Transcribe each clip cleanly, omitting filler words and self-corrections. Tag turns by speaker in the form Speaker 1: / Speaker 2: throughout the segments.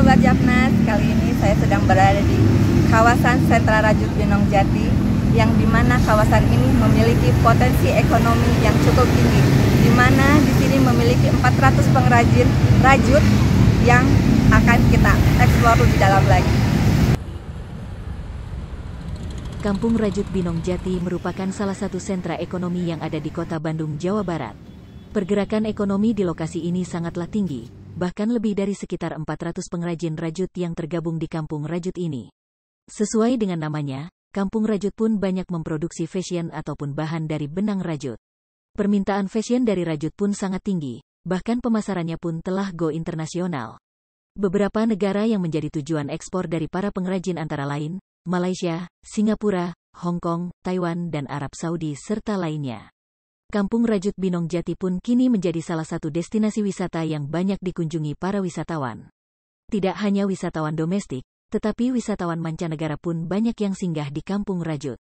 Speaker 1: Sobat Japnas, kali ini saya sedang berada di kawasan sentra Rajut Binong Jati, yang dimana kawasan ini memiliki potensi ekonomi yang cukup tinggi, dimana di sini memiliki 400 pengrajin rajut yang akan kita eksplor lebih dalam lagi.
Speaker 2: Kampung Rajut Binong Jati merupakan salah satu sentra ekonomi yang ada di Kota Bandung, Jawa Barat. Pergerakan ekonomi di lokasi ini sangatlah tinggi, bahkan lebih dari sekitar 400 pengrajin rajut yang tergabung di Kampung Rajut ini. Sesuai dengan namanya, Kampung Rajut pun banyak memproduksi fashion ataupun bahan dari benang rajut. Permintaan fashion dari rajut pun sangat tinggi, bahkan pemasarannya pun telah go internasional. Beberapa negara yang menjadi tujuan ekspor dari para pengrajin antara lain, Malaysia, Singapura, Hong Kong, Taiwan, dan Arab Saudi serta lainnya. Kampung Rajut Binong Jati pun kini menjadi salah satu destinasi wisata yang banyak dikunjungi para wisatawan. Tidak hanya wisatawan domestik, tetapi wisatawan mancanegara pun banyak yang singgah di Kampung Rajut.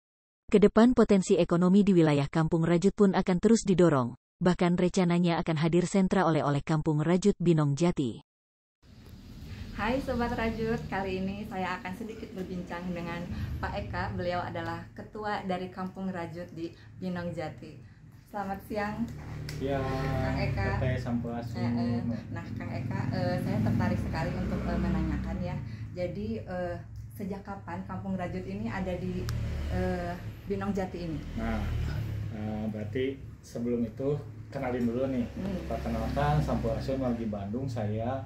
Speaker 2: Kedepan potensi ekonomi di wilayah Kampung Rajut pun akan terus didorong, bahkan rencananya akan hadir sentra oleh-oleh Kampung Rajut Binong Jati.
Speaker 1: Hai Sobat Rajut, kali ini saya akan sedikit berbincang dengan Pak Eka. Beliau adalah ketua dari Kampung Rajut di Binong Jati. Selamat siang,
Speaker 3: ya,
Speaker 1: Kang Eka. Nah, Kang Eka, saya tertarik sekali untuk menanyakan ya. Jadi sejak kapan Kampung Rajut ini ada di Binong Jati ini?
Speaker 3: Nah, berarti sebelum itu kenalin dulu nih. Perkenalkan, Sampurasun wargi Bandung. Saya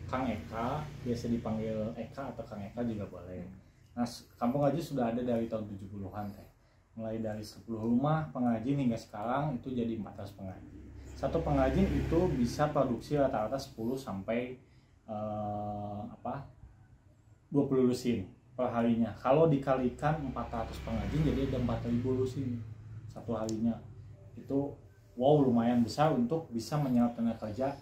Speaker 3: Kang Eka, biasa dipanggil Eka atau Kang Eka juga boleh. Nah, Kampung Rajut sudah ada dari tahun 70-an teh. Mulai dari 10 rumah pengrajin hingga sekarang itu jadi 400 pengrajin. Satu pengrajin itu bisa produksi rata-rata 10 sampai 20 lusin per harinya. Kalau dikalikan 400 pengrajin jadi ada 4.000 lusin satu harinya. Itu wow, lumayan besar untuk bisa menyerap tenaga kerja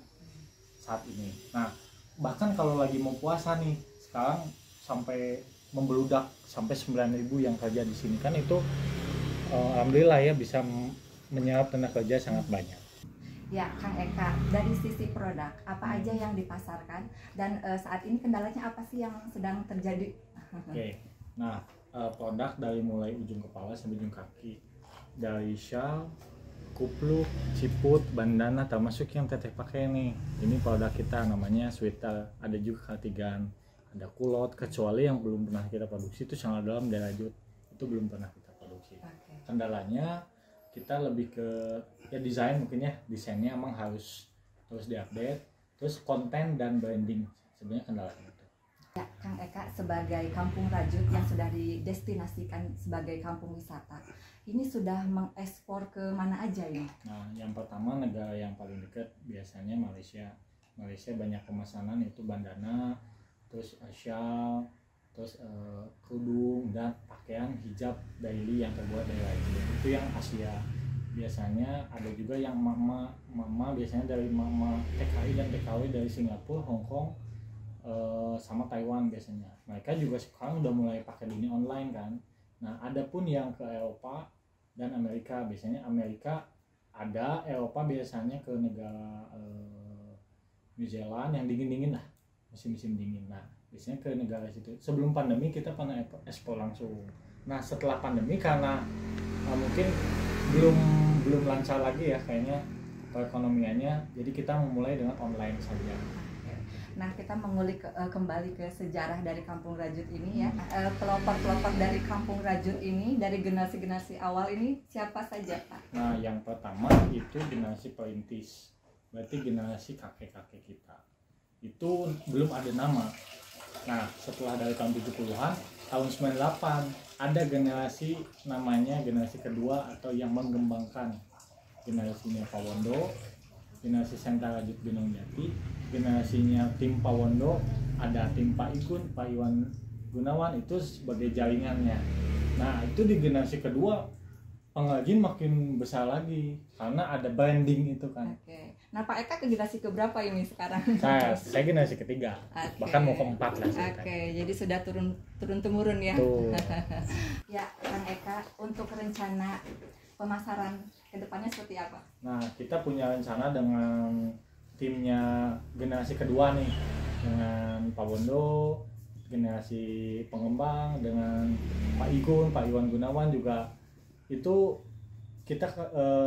Speaker 3: saat ini. Nah, bahkan kalau lagi mau puasa nih, sekarang sampai membeludak sampai 9.000 yang kerja di sini kan itu alhamdulillah ya bisa menyerap tenaga kerja sangat banyak.
Speaker 1: Ya, Kang Eka, dari sisi produk apa aja yang dipasarkan dan saat ini kendalanya apa sih yang sedang terjadi?
Speaker 3: Oke. Nah, produk dari mulai ujung kepala sampai ujung kaki, dari shawl, kupluk, ciput, bandana, termasuk yang teteh pakai nih. Ini produk kita namanya sweater, ada juga cardigan, ada kulot, kecuali yang belum pernah kita produksi itu sangat dalam dari rajut, itu belum pernah kita produksi. Kendalanya kita lebih ke ya desain, mungkin ya desainnya emang harus terus diupdate, terus konten dan branding sebenarnya kendalanya itu.
Speaker 1: Ya, Kang Eka, sebagai Kampung Rajut yang sudah didestinasikan sebagai kampung wisata, ini sudah mengekspor ke mana aja ini?
Speaker 3: Nah, yang pertama negara yang paling dekat biasanya Malaysia. Malaysia banyak pemesanan itu bandana, terus shawl, terus kerudung dan pakaian hijab daily yang terbuat dari rajut. Itu yang Asia. Biasanya ada juga yang mama biasanya dari mama TKI dan TKW dari Singapura, Hong Kong, sama Taiwan biasanya. Mereka juga sekarang udah mulai pakai dunia online kan. Nah, ada pun yang ke Eropa dan Amerika. Biasanya Amerika ada, Eropa biasanya ke negara New Zealand yang dingin-dingin lah, musim-musim dingin. Nah, biasanya ke negara situ. Sebelum pandemi kita pernah ekspor langsung. Nah, setelah pandemi karena mungkin belum lancar lagi ya kayaknya perekonomiannya, jadi kita memulai dengan online saja.
Speaker 1: Nah, kita mengulik kembali ke sejarah dari Kampung Rajut ini ya. Pelopor-pelopor dari Kampung Rajut ini dari generasi-generasi awal ini siapa saja, Pak?
Speaker 3: Nah, yang pertama itu generasi perintis, berarti generasi kakek-kakek kita. Itu belum ada nama. Nah, setelah dari tahun 70-an, tahun 98 ada generasi namanya generasi kedua atau yang mengembangkan. Generasinya Pak Wondo, generasi sentra Rajut Binong Jati, generasinya tim Pak Wondo, ada tim Pak Ikun, Pak Iwan Gunawan, itu sebagai jaringannya. Nah, itu di generasi kedua pengrajin makin besar lagi karena ada branding itu kan.
Speaker 1: Oke. Nah, Pak Eka ke generasi keberapa ini sekarang?
Speaker 3: Saya generasi ketiga, bahkan mau keempat lah.
Speaker 1: Oke, jadi sudah turun temurun ya. Ya, Kang Eka, untuk rencana pemasaran kedepannya seperti apa?
Speaker 3: Nah, kita punya rencana dengan timnya generasi kedua nih. dengan Pak Bondo, generasi pengembang, dengan Pak Iwan Gunawan juga, itu kita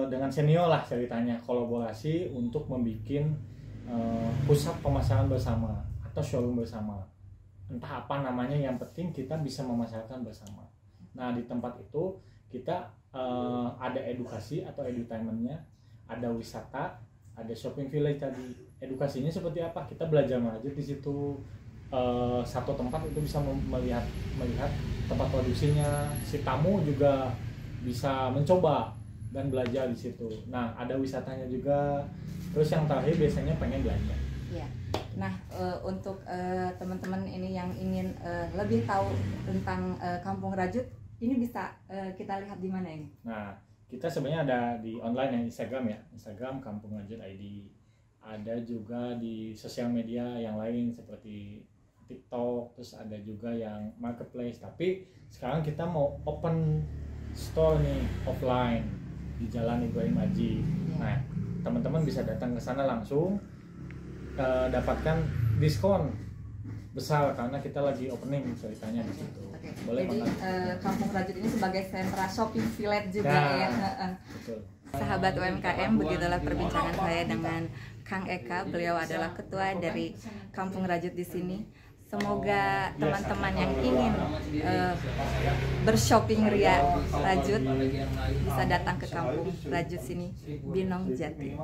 Speaker 3: dengan senior lah ceritanya kolaborasi untuk membuat pusat pemasaran bersama atau showroom bersama, entah apa namanya, yang penting kita bisa memasarkan bersama. Nah di tempat itu kita ada edukasi atau edutainmentnya, ada wisata, ada shopping village tadi. Edukasinya seperti apa? Kita belajar merajut di situ. Satu tempat itu bisa melihat tempat produksinya, si tamu juga bisa mencoba dan belajar di situ. Nah ada wisatanya juga. Terus yang terakhir biasanya pengen belanja.
Speaker 1: Ya. Nah, untuk teman-teman ini yang ingin lebih tahu tentang Kampung Rajut, ini bisa kita lihat di mana ini?
Speaker 3: Nah, kita sebenarnya ada di online, yang Instagram ya, Instagram Kampung Rajut ID. Ada juga di sosial media yang lain seperti TikTok, terus ada juga yang marketplace. Tapi sekarang kita mau open store nih offline di Jalan Ibrahim Aji. Nah, teman-teman bisa datang ke sana langsung, dapatkan diskon besar karena kita lagi opening ceritanya di situ.
Speaker 1: Oke.
Speaker 3: Boleh.
Speaker 1: Jadi Kampung Rajut ini sebagai sentra shopping village juga ya.
Speaker 3: Betul.
Speaker 1: Sahabat UMKM, begitulah perbincangan saya dengan Kang Eka. Beliau adalah ketua dari Kampung Rajut di sini. Semoga teman-teman yang ingin bershopping ria Rajut bisa datang ke Kampung Rajut sini, Binong Jati.